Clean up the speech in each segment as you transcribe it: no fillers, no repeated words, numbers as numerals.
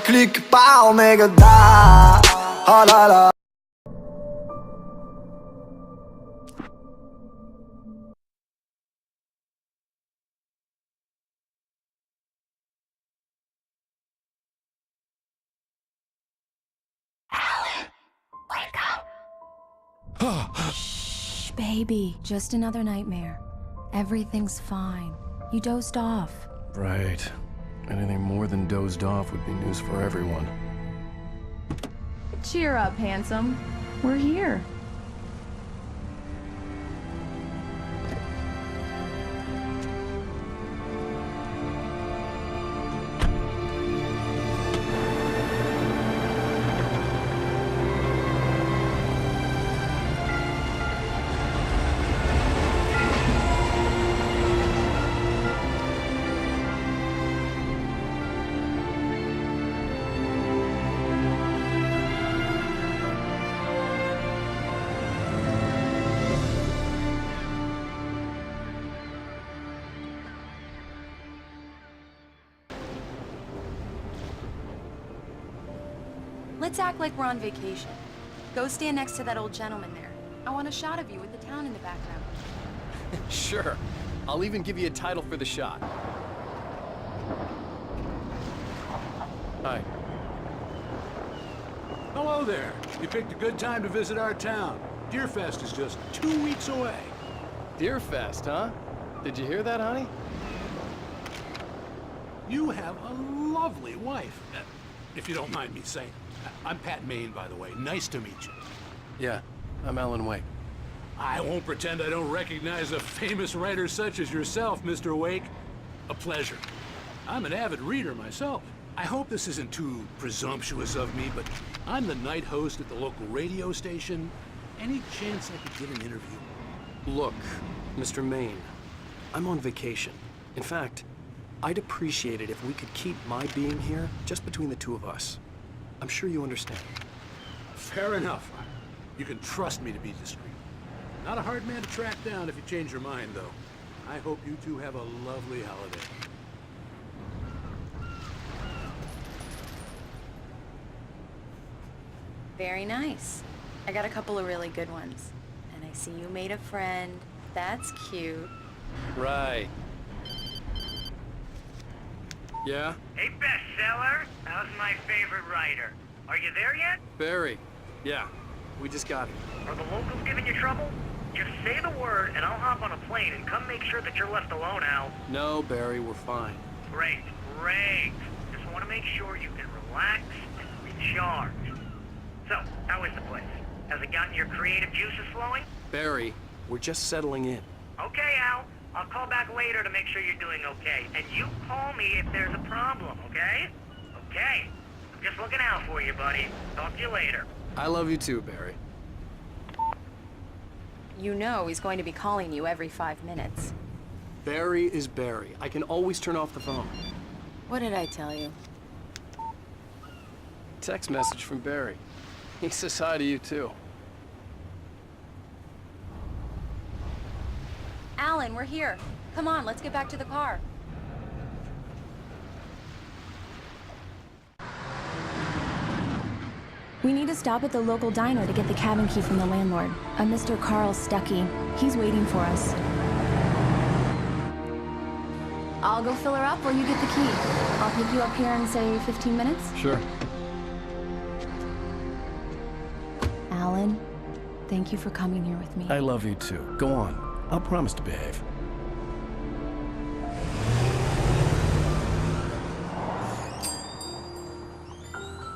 clique pas Omega da. Oh là là. Shh, baby. Just another nightmare. Everything's fine. You dozed off. Right. Anything more than dozed off would be news for everyone. Cheer up, handsome. We're here. Let's act like we're on vacation. Go stand next to that old gentleman there. I want a shot of you with the town in the background. Sure. I'll even give you a title for the shot. Hi. Hello there. You picked a good time to visit our town. Deerfest is just 2 weeks away. Deerfest, huh? Did you hear that, honey? You have a lovely wife. If you don't mind me saying. I'm Pat Maine, by the way. Nice to meet you. Yeah, I'm Alan Wake. I won't pretend I don't recognize a famous writer such as yourself, Mr. Wake. A pleasure. I'm an avid reader myself. I hope this isn't too presumptuous of me, but I'm the night host at the local radio station. Any chance I could get an interview? Look, Mr. Maine, I'm on vacation. In fact, I'd appreciate it if we could keep my being here just between the two of us. I'm sure you understand. Fair enough. You can trust me to be discreet. Not a hard man to track down if you change your mind, though. I hope you two have a lovely holiday. Very nice. I got a couple of really good ones. And I see you made a friend. That's cute. Right. Yeah? Hey, bestseller. How's my favorite writer? Are you there yet? Barry. Yeah, we just got it. Are the locals giving you trouble? Just say the word, and I'll hop on a plane and come make sure that you're left alone, Al. No, Barry, we're fine. Great, great. Just want to make sure you can relax and recharge. So, how is the place? Has it gotten your creative juices flowing? Barry, we're just settling in. Okay, Al. I'll call back later to make sure you're doing okay. And you call me if there's a problem, okay? Okay. I'm just looking out for you, buddy. Talk to you later. I love you too, Barry. You know he's going to be calling you every 5 minutes. Barry is Barry. I can always turn off the phone. What did I tell you? Text message from Barry. He says hi to you too. Alan, we're here. Come on, let's get back to the car. We need to stop at the local diner to get the cabin key from the landlord, a Mr. Carl Stuckey. He's waiting for us. I'll go fill her up while you get the key. I'll pick you up here in, say, 15 minutes? Sure. Alan, thank you for coming here with me. I love you too. Go on. I'll promise to behave.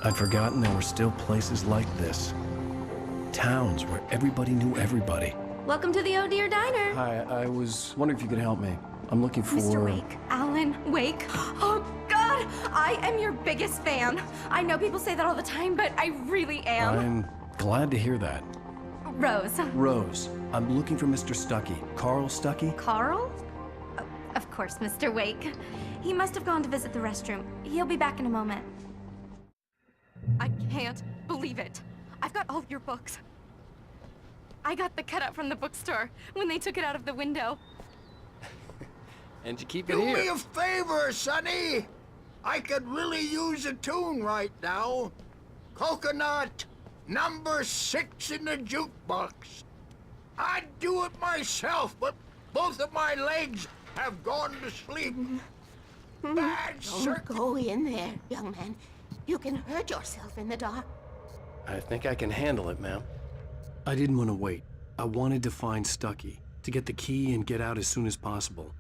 I'd forgotten there were still places like this. Towns where everybody knew everybody. Welcome to the Oh Dear Diner. Hi, I was wondering if you could help me. I'm looking for... Mr. Wake. Alan Wake. Oh, God! I am your biggest fan. I know people say that all the time, but I really am. I'm glad to hear that. Rose. Rose, I'm looking for Mr. Stuckey. Carl Stuckey? Carl? Oh, of course, Mr. Wake. He must have gone to visit the restroom. He'll be back in a moment. I can't believe it. I've got all your books. I got the cutout from the bookstore when they took it out of the window. And you keep it Do here. me a favor, Sonny. I could really use a tune right now. Coconut, number 6 in the jukebox. I'd do it myself, but both of my legs have gone to sleep. Bad Don't circuit. go in there, young man. You can hurt yourself in the dark. I think I can handle it, ma'am. I didn't want to wait. I wanted to find Stucky, to get the key and get out as soon as possible.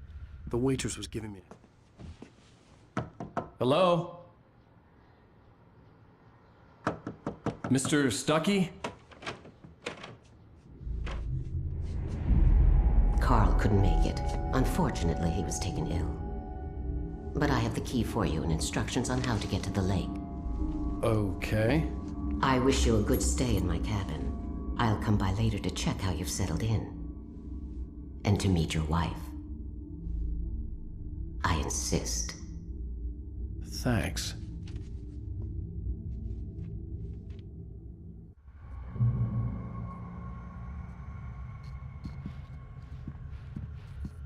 The waitress was giving me... Hello? Mr. Stucky? Carl couldn't make it. Unfortunately, he was taken ill. But I have the key for you and instructions on how to get to the lake. Okay. I wish you a good stay in my cabin. I'll come by later to check how you've settled in. And to meet your wife. I insist. Thanks.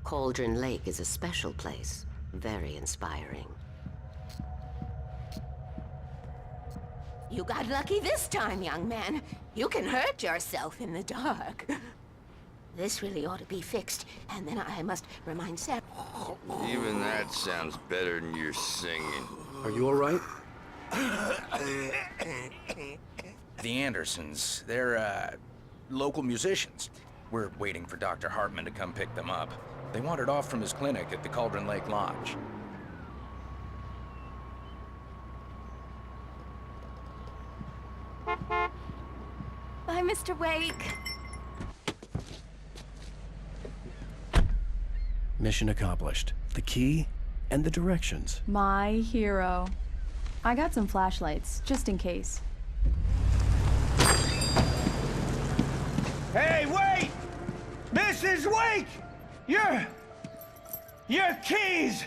Cauldron Lake is a special place. Very inspiring. You got lucky this time, young man. You can hurt yourself in the dark. This really ought to be fixed, and then I must remind Sarah. Even that sounds better than your singing. Are you all right? The Andersons, they're, local musicians. We're waiting for Dr. Hartman to come pick them up. They wandered off from his clinic at the Cauldron Lake Lodge. Bye, Mr. Wake. Mission accomplished. The key and the directions. My hero. I got some flashlights, just in case. Hey, wait! Mrs. Wake! Your keys!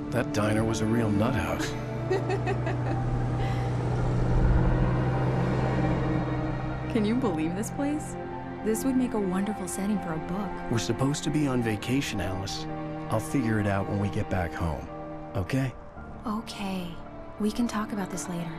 That diner was a real nut house. Can you believe this place? This would make a wonderful setting for a book. We're supposed to be on vacation, Alice. I'll figure it out when we get back home. Okay? Okay. We can talk about this later.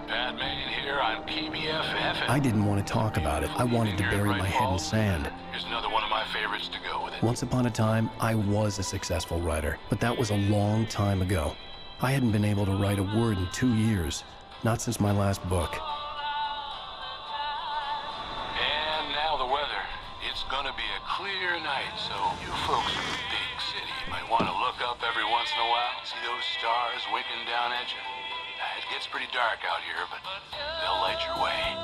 Pat Main here on PBFF. I didn't want to talk about it. I wanted to bury my head in sand. Here's another one of my favorites to go with it. Once upon a time, I was a successful writer, but that was a long time ago. I hadn't been able to write a word in 2 years. Not since my last book. And now the weather. It's gonna be a clear night, so you folks in the big city might want to look up every once in a while, see those stars winking down at you. It gets pretty dark out here, but they'll light your way.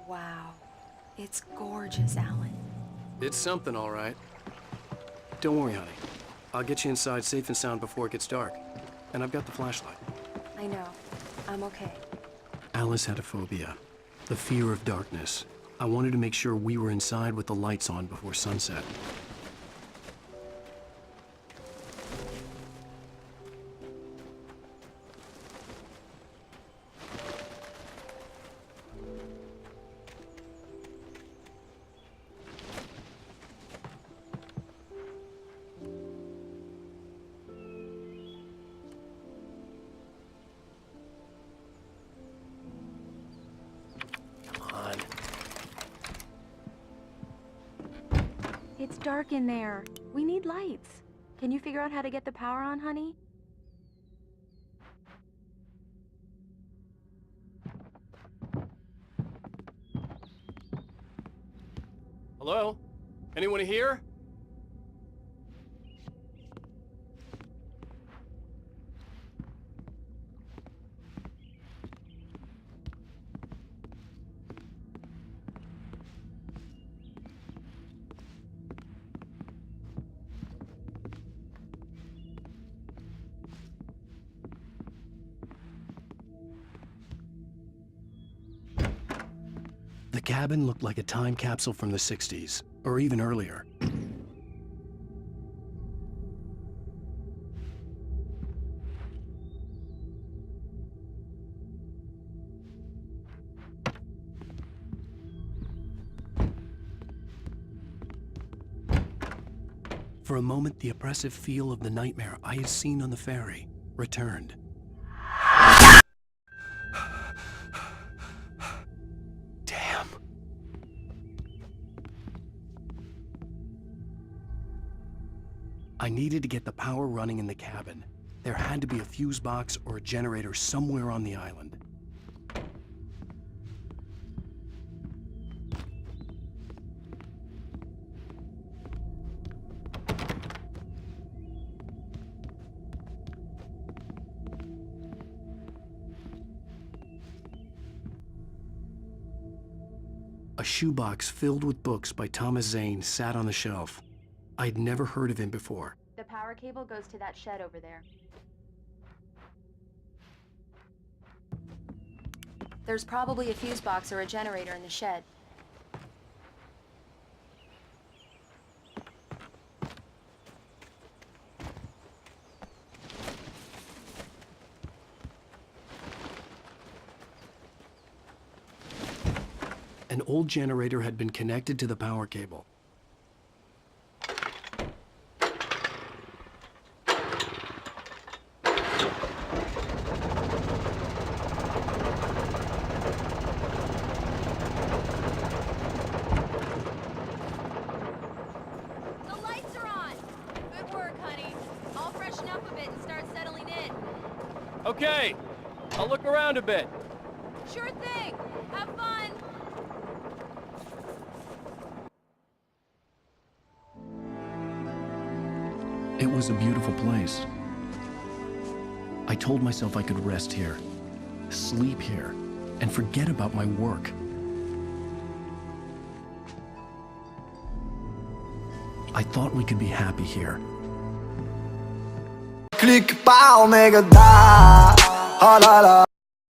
Wow. It's gorgeous, Alan. It's something, all right. Don't worry, honey. I'll get you inside safe and sound before it gets dark. And I've got the flashlight. I know. I'm okay. Alice had a phobia. The fear of darkness. I wanted to make sure we were inside with the lights on before sunset. It's dark in there. We need lights. Can you figure out how to get the power on, honey? Hello? Anyone here? The cabin looked like a time capsule from the 60s, or even earlier. For a moment, the oppressive feel of the nightmare I had seen on the ferry returned. Damn. I needed to get the power running in the cabin. There had to be a fuse box or a generator somewhere on the island. A shoebox filled with books by Thomas Zane sat on the shelf. I'd never heard of him before. The power cable goes to that shed over there. There's probably a fuse box or a generator in the shed. An old generator had been connected to the power cable. The lights are on! Good work, honey. I'll freshen up a bit and start settling in. Okay, I'll look around a bit. Sure thing! Have fun! It was a beautiful place. I told myself I could rest here, sleep here, and forget about my work. I thought we could be happy here. Click, pow, mega da. Oh la la.